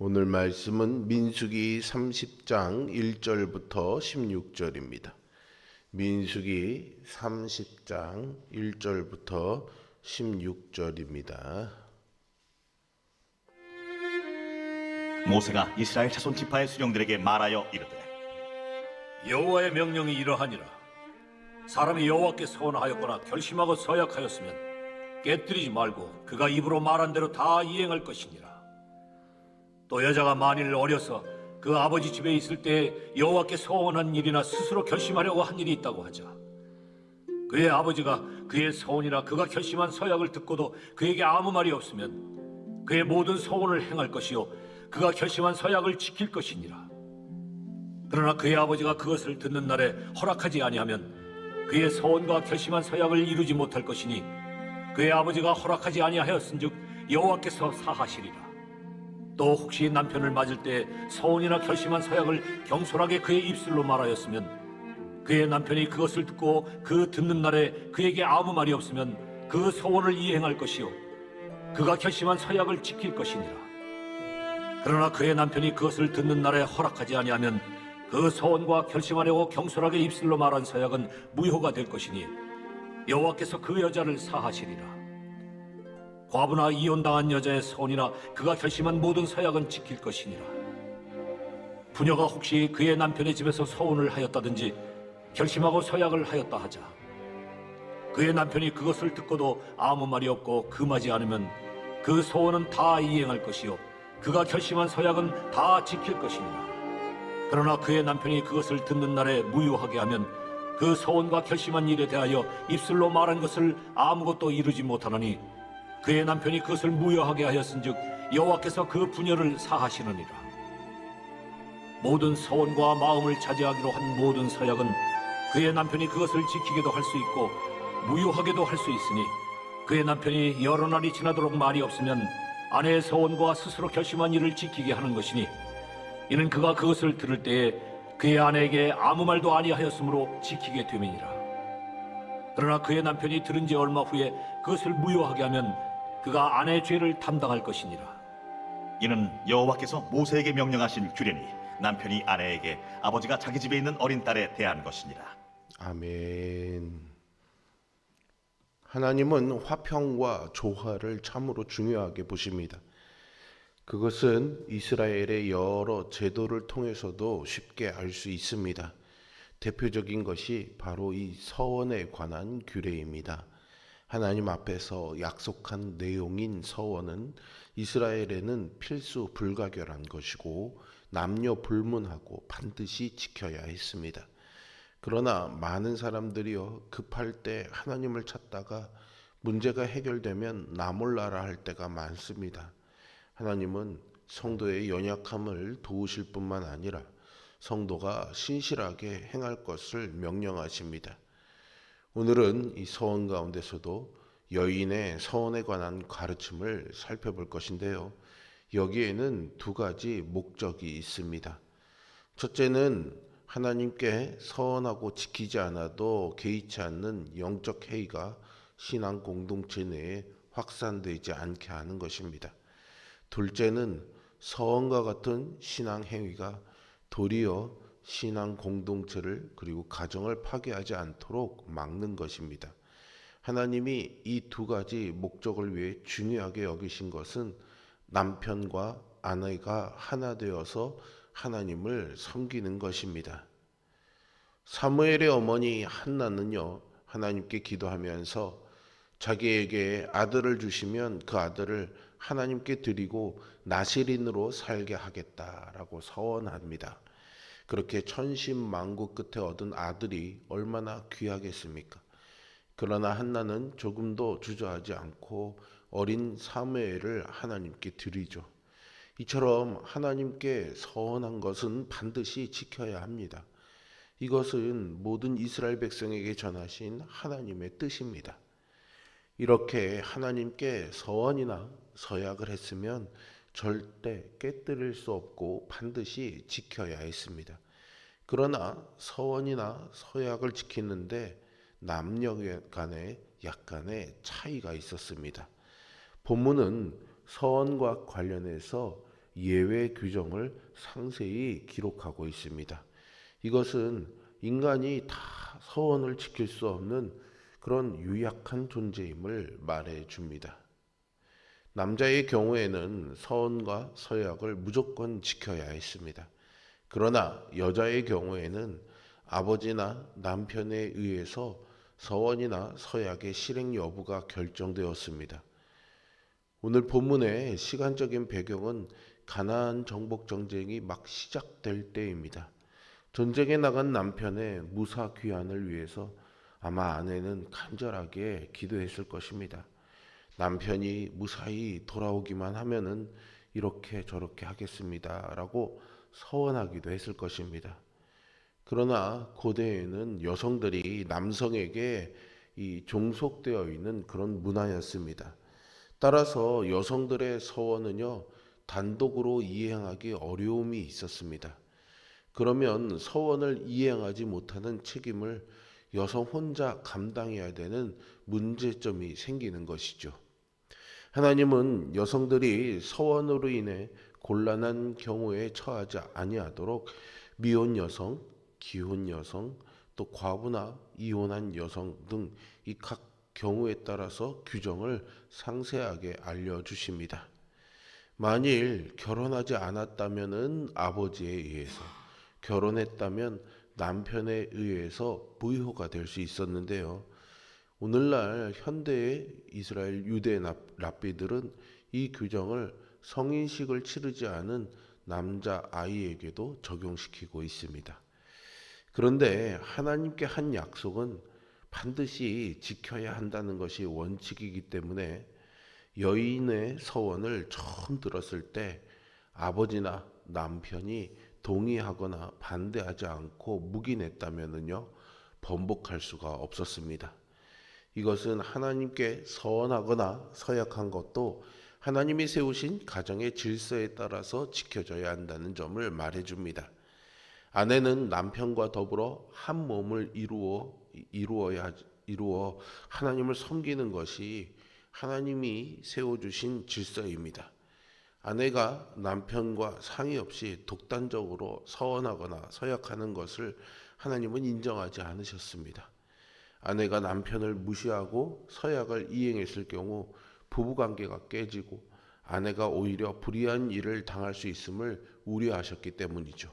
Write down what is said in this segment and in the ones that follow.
오늘 말씀은 민수기 30장 1절부터 16절입니다. 민수기 30장 1절부터 16절입니다. 모세가 이스라엘 자손 지파의 수령들에게 말하여 이르되, 여호와의 명령이 이러하니라. 사람이 여호와께 서원하였거나 결심하고 서약하였으면 깨뜨리지 말고 그가 입으로 말한 대로 다 이행할 것이니라. 또 여자가 만일 어려서 그 아버지 집에 있을 때 여호와께 서원한 일이나 스스로 결심하려고 한 일이 있다고 하자. 그의 아버지가 그의 서원이나 그가 결심한 서약을 듣고도 그에게 아무 말이 없으면 그의 모든 서원을 행할 것이요 그가 결심한 서약을 지킬 것이니라. 그러나 그의 아버지가 그것을 듣는 날에 허락하지 아니하면 그의 서원과 결심한 서약을 이루지 못할 것이니 그의 아버지가 허락하지 아니하였은즉 여호와께서 사하시리라. 또 혹시 남편을 맞을 때 서원이나 결심한 서약을 경솔하게 그의 입술로 말하였으면 그의 남편이 그것을 듣고 그 듣는 날에 그에게 아무 말이 없으면 그 서원을 이행할 것이요 그가 결심한 서약을 지킬 것이니라. 그러나 그의 남편이 그것을 듣는 날에 허락하지 아니하면 그 서원과 결심하려고 경솔하게 입술로 말한 서약은 무효가 될 것이니 여호와께서 그 여자를 사하시리라. 과부나 이혼당한 여자의 서원이나 그가 결심한 모든 서약은 지킬 것이니라. 부녀가 혹시 그의 남편의 집에서 서원을 하였다든지 결심하고 서약을 하였다 하자. 그의 남편이 그것을 듣고도 아무 말이 없고 금하지 않으면 그 서원은 다 이행할 것이요 그가 결심한 서약은 다 지킬 것이니라. 그러나 그의 남편이 그것을 듣는 날에 무효하게 하면 그 서원과 결심한 일에 대하여 입술로 말한 것을 아무것도 이루지 못하노니 그의 남편이 그것을 무효하게 하였은즉 여호와께서 그 부녀를 사하시느니라. 모든 서원과 마음을 차지하기로 한 모든 서약은 그의 남편이 그것을 지키게도 할 수 있고 무효하게도 할 수 있으니 그의 남편이 여러 날이 지나도록 말이 없으면 아내의 서원과 스스로 결심한 일을 지키게 하는 것이니 이는 그가 그것을 들을 때에 그의 아내에게 아무 말도 아니하였으므로 지키게 됨이니라. 그러나 그의 남편이 들은 지 얼마 후에 그것을 무효하게 하면 그가 아내의 죄를 담당할 것이니라. 이는 여호와께서 모세에게 명령하신 규례니 남편이 아내에게 아버지가 자기 집에 있는 어린 딸에 대한 것이니라. 아멘. 하나님은 화평과 조화를 참으로 중요하게 보십니다. 그것은 이스라엘의 여러 제도를 통해서도 쉽게 알 수 있습니다. 대표적인 것이 바로 이 서원에 관한 규례입니다. 하나님 앞에서 약속한 내용인 서원은 이스라엘에는 필수 불가결한 것이고 남녀 불문하고 반드시 지켜야 했습니다. 그러나 많은 사람들이요 급할 때 하나님을 찾다가 문제가 해결되면 나 몰라라 할 때가 많습니다. 하나님은 성도의 연약함을 도우실 뿐만 아니라 성도가 신실하게 행할 것을 명령하십니다. 오늘은 이 서원 가운데서도 여인의 서원에 관한 가르침을 살펴볼 것인데요. 여기에는 두 가지 목적이 있습니다. 첫째는 하나님께 서원하고 지키지 않아도 개의치 않는 영적 해이가 신앙 공동체 내에 확산되지 않게 하는 것입니다. 둘째는 서원과 같은 신앙 행위가 도리어 신앙 공동체를 그리고 가정을 파괴하지 않도록 막는 것입니다. 하나님이 이 두 가지 목적을 위해 중요하게 여기신 것은 남편과 아내가 하나 되어서 하나님을 섬기는 것입니다. 사무엘의 어머니 한나는요, 하나님께 기도하면서 자기에게 아들을 주시면 그 아들을 하나님께 드리고 나시린으로 살게 하겠다라고 서원합니다. 그렇게 천신만고 끝에 얻은 아들이 얼마나 귀하겠습니까? 그러나 한나는 조금도 주저하지 않고 어린 사무엘을 하나님께 드리죠. 이처럼 하나님께 서원한 것은 반드시 지켜야 합니다. 이것은 모든 이스라엘 백성에게 전하신 하나님의 뜻입니다. 이렇게 하나님께 서원이나 서약을 했으면 절대 깨뜨릴 수 없고 반드시 지켜야 했습니다. 그러나 서원이나 서약을 지키는데 남녀 간에 약간의 차이가 있었습니다. 본문은 서원과 관련해서 예외 규정을 상세히 기록하고 있습니다. 이것은 인간이 다 서원을 지킬 수 없는 그런 유약한 존재임을 말해 줍니다. 남자의 경우에는 서원과 서약을 무조건 지켜야 했습니다. 그러나 여자의 경우에는 아버지나 남편에 의해서 서원이나 서약의 실행 여부가 결정되었습니다. 오늘 본문의 시간적인 배경은 가나안 정복 전쟁이 막 시작될 때입니다. 전쟁에 나간 남편의 무사 귀환을 위해서 아마 아내는 간절하게 기도했을 것입니다. 남편이 무사히 돌아오기만 하면은 이렇게 저렇게 하겠습니다라고 서원하기도 했을 것입니다. 그러나 고대에는 여성들이 남성에게 종속되어 있는 그런 문화였습니다. 따라서 여성들의 서원은요, 단독으로 이행하기 어려움이 있었습니다. 그러면 서원을 이행하지 못하는 책임을 여성 혼자 감당해야 되는 문제점이 생기는 것이죠. 하나님은 여성들이 서원으로 인해 곤란한 경우에 처하지 아니하도록 미혼 여성, 기혼 여성, 또 과부나 이혼한 여성 등 이 각 경우에 따라서 규정을 상세하게 알려주십니다. 만일 결혼하지 않았다면 아버지에 의해서, 결혼했다면 남편에 의해서 무효가 될 수 있었는데요. 오늘날 현대의 이스라엘 유대 랍비들은 이 규정을 성인식을 치르지 않은 남자 아이에게도 적용시키고 있습니다. 그런데 하나님께 한 약속은 반드시 지켜야 한다는 것이 원칙이기 때문에 여인의 서원을 처음 들었을 때 아버지나 남편이 동의하거나 반대하지 않고 묵인했다면요, 번복할 수가 없었습니다. 이것은 하나님께 서원하거나 서약한 것도 하나님이 세우신 가정의 질서에 따라서 지켜져야 한다는 점을 말해줍니다. 아내는 남편과 더불어 한 몸을 이루어 하나님을 섬기는 것이 하나님이 세워주신 질서입니다. 아내가 남편과 상의 없이 독단적으로 서원하거나 서약하는 것을 하나님은 인정하지 않으셨습니다. 아내가 남편을 무시하고 서약을 이행했을 경우 부부관계가 깨지고 아내가 오히려 불의한 일을 당할 수 있음을 우려하셨기 때문이죠.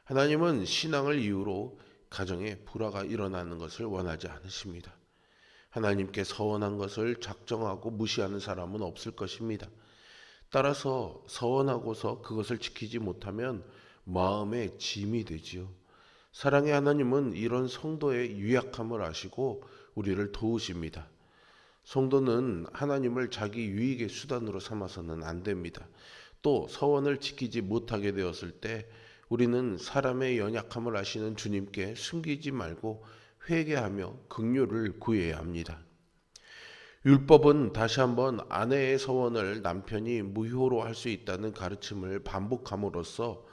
하나님은 신앙을 이유로 가정에 불화가 일어나는 것을 원하지 않으십니다. 하나님께 서원한 것을 작정하고 무시하는 사람은 없을 것입니다. 따라서 서원하고서 그것을 지키지 못하면 마음에 짐이 되지요. 사랑의 하나님은 이런 성도의 유약함을 아시고 우리를 도우십니다. 성도는 하나님을 자기 유익의 수단으로 삼아서는 안 됩니다. 또 서원을 지키지 못하게 되었을 때 우리는 사람의 연약함을 아시는 주님께 숨기지 말고 회개하며 긍휼을 구해야 합니다. 율법은 다시 한번 아내의 서원을 남편이 무효로 할 수 있다는 가르침을 반복함으로써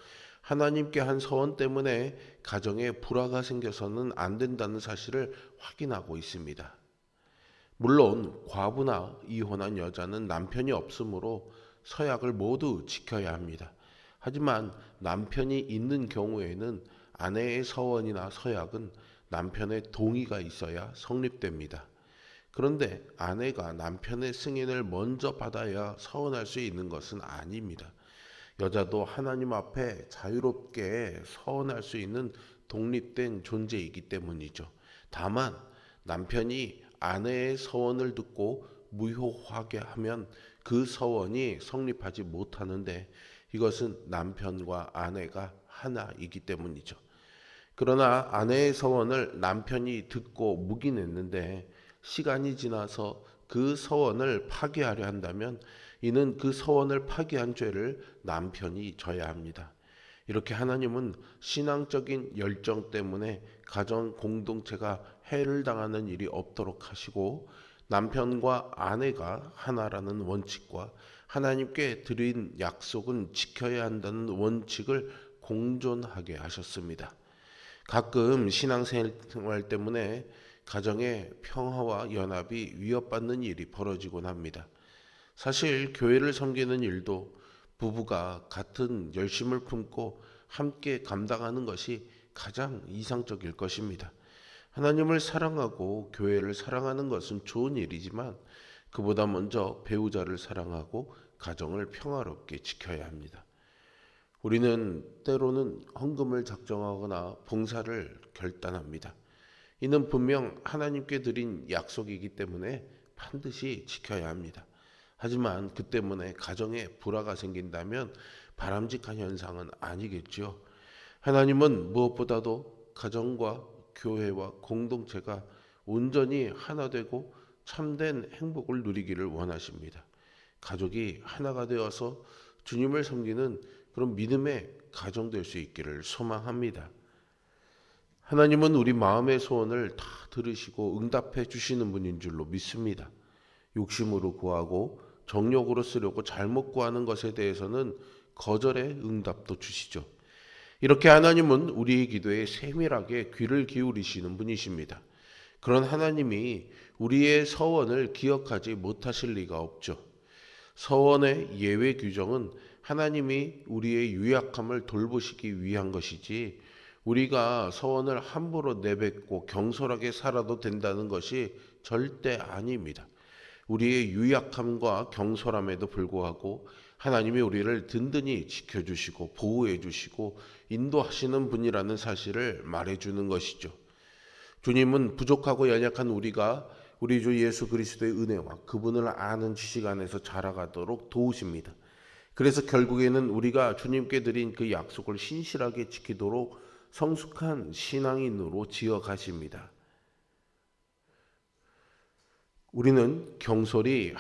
하나님께 한 서원 때문에 가정에 불화가 생겨서는 안 된다는 사실을 확인하고 있습니다. 물론 과부나 이혼한 여자는 남편이 없으므로 서약을 모두 지켜야 합니다. 하지만 남편이 있는 경우에는 아내의 서원이나 서약은 남편의 동의가 있어야 성립됩니다. 그런데 아내가 남편의 승인을 먼저 받아야 서원할 수 있는 것은 아닙니다. 여자도 하나님 앞에 자유롭게 서원할 수 있는 독립된 존재이기 때문이죠. 다만 남편이 아내의 서원을 듣고 무효하게 하면 그 서원이 성립하지 못하는데 이것은 남편과 아내가 하나이기 때문이죠. 그러나 아내의 서원을 남편이 듣고 묵인했는데 시간이 지나서 그 서원을 파기하려 한다면 이는 그 서원을 파기한 죄를 남편이 져야 합니다. 이렇게 하나님은 신앙적인 열정 때문에 가정 공동체가 해를 당하는 일이 없도록 하시고 남편과 아내가 하나라는 원칙과 하나님께 드린 약속은 지켜야 한다는 원칙을 공존하게 하셨습니다. 가끔 신앙생활 때문에 가정의 평화와 연합이 위협받는 일이 벌어지곤 합니다. 사실 교회를 섬기는 일도 부부가 같은 열심을 품고 함께 감당하는 것이 가장 이상적일 것입니다. 하나님을 사랑하고 교회를 사랑하는 것은 좋은 일이지만 그보다 먼저 배우자를 사랑하고 가정을 평화롭게 지켜야 합니다. 우리는 때로는 헌금을 작정하거나 봉사를 결단합니다. 이는 분명 하나님께 드린 약속이기 때문에 반드시 지켜야 합니다. 하지만 그 때문에 가정에 불화가 생긴다면 바람직한 현상은 아니겠죠. 하나님은 무엇보다도 가정과 교회와 공동체가 온전히 하나 되고 참된 행복을 누리기를 원하십니다. 가족이 하나가 되어서 주님을 섬기는 그런 믿음의 가정 될 수 있기를 소망합니다. 하나님은 우리 마음의 소원을 다 들으시고 응답해 주시는 분인 줄로 믿습니다. 욕심으로 구하고 정욕으로 쓰려고 잘못 구하는 것에 대해서는 거절의 응답도 주시죠. 이렇게 하나님은 우리의 기도에 세밀하게 귀를 기울이시는 분이십니다. 그런 하나님이 우리의 서원을 기억하지 못하실 리가 없죠. 서원의 예외 규정은 하나님이 우리의 유약함을 돌보시기 위한 것이지 우리가 서원을 함부로 내뱉고 경솔하게 살아도 된다는 것이 절대 아닙니다. 우리의 유약함과 경솔함에도 불구하고 하나님이 우리를 든든히 지켜주시고 보호해주시고 인도하시는 분이라는 사실을 말해주는 것이죠. 주님은 부족하고 연약한 우리가 우리 주 예수 그리스도의 은혜와 그분을 아는 지식 안에서 자라가도록 도우십니다. 그래서 결국에는 우리가 주님께 드린 그 약속을 신실하게 지키도록 성숙한 신앙인으로 지어가십니다. 우리는 경솔히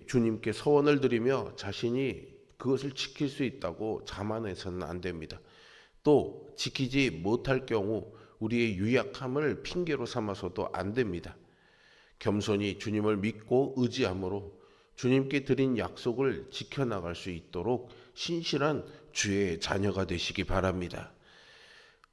주님께 서원을 드리며 자신이 그것을 지킬 수 있다고 자만해서는 안 됩니다. 또 지키지 못할 경우 우리의 유약함을 핑계로 삼아서도 안 됩니다. 겸손히 주님을 믿고 의지함으로 주님께 드린 약속을 지켜나갈 수 있도록 신실한 주의 자녀가 되시기 바랍니다.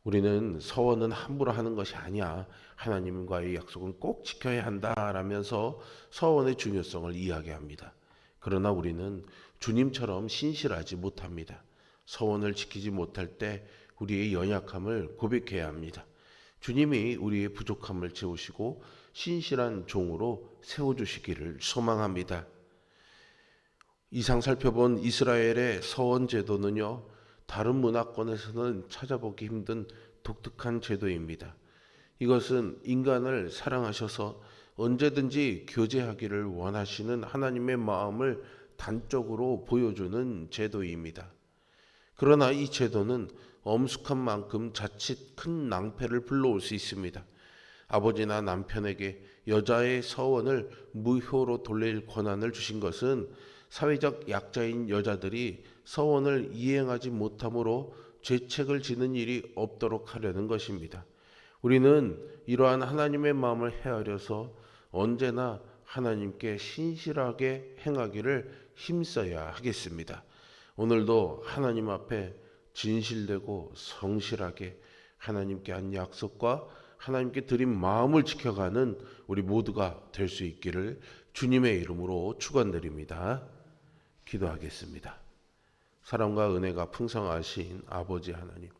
우리는 서원은 함부로 하는 것이 아니야. 하나님과의 약속은 꼭 지켜야 한다라면서 서원의 중요성을 이야기합니다. 그러나 우리는 주님처럼 신실하지 못합니다. 서원을 지키지 못할 때 우리의 연약함을 고백해야 합니다. 주님이 우리의 부족함을 채우시고 신실한 종으로 세워주시기를 소망합니다. 이상 살펴본 이스라엘의 서원 제도는요, 다른 문화권에서는 찾아보기 힘든 독특한 제도입니다. 이것은 인간을 사랑하셔서 언제든지 교제하기를 원하시는 하나님의 마음을 단적으로 보여주는 제도입니다. 그러나 이 제도는 엄숙한 만큼 자칫 큰 낭패를 불러올 수 있습니다. 아버지나 남편에게 여자의 서원을 무효로 돌릴 권한을 주신 것은 사회적 약자인 여자들이 서원을 이행하지 못함으로 죄책을 지는 일이 없도록 하려는 것입니다. 우리는 이러한 하나님의 마음을 헤아려서 언제나 하나님께 신실하게 행하기를 힘써야 하겠습니다. 오늘도 하나님 앞에 진실되고 성실하게 하나님께 한 약속과 하나님께 드린 마음을 지켜가는 우리 모두가 될 수 있기를 주님의 이름으로 축원드립니다. 기도하겠습니다. 사랑과 은혜가 풍성하신 아버지 하나님,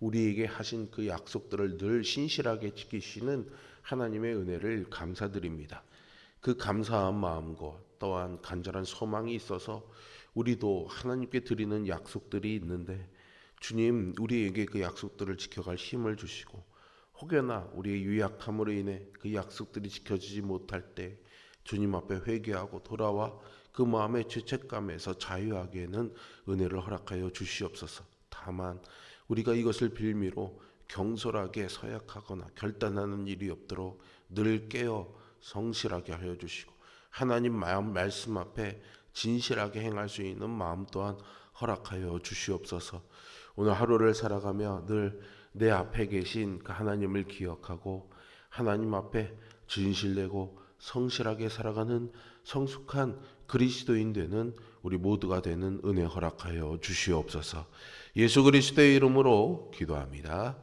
우리에게 하신 그 약속들을 늘 신실하게 지키시는 하나님의 은혜를 감사드립니다. 그 감사한 마음과 또한 간절한 소망이 있어서 우리도 하나님께 드리는 약속들이 있는데 주님, 우리에게 그 약속들을 지켜갈 힘을 주시고 혹여나 우리의 유약함으로 인해 그 약속들이 지켜지지 못할 때 주님 앞에 회개하고 돌아와 그 마음의 죄책감에서 자유하게는 은혜를 허락하여 주시옵소서. 다만 우리가 이것을 빌미로 경솔하게 서약하거나 결단하는 일이 없도록 늘 깨어 성실하게 하여 주시고 하나님 말씀 앞에 진실하게 행할 수 있는 마음 또한 허락하여 주시옵소서. 오늘 하루를 살아가며 늘 내 앞에 계신 그 하나님을 기억하고 하나님 앞에 진실되고 성실하게 살아가는 성숙한 그리스도인 되는 우리 모두가 되는 은혜 허락하여 주시옵소서. 예수 그리스도의 이름으로 기도합니다.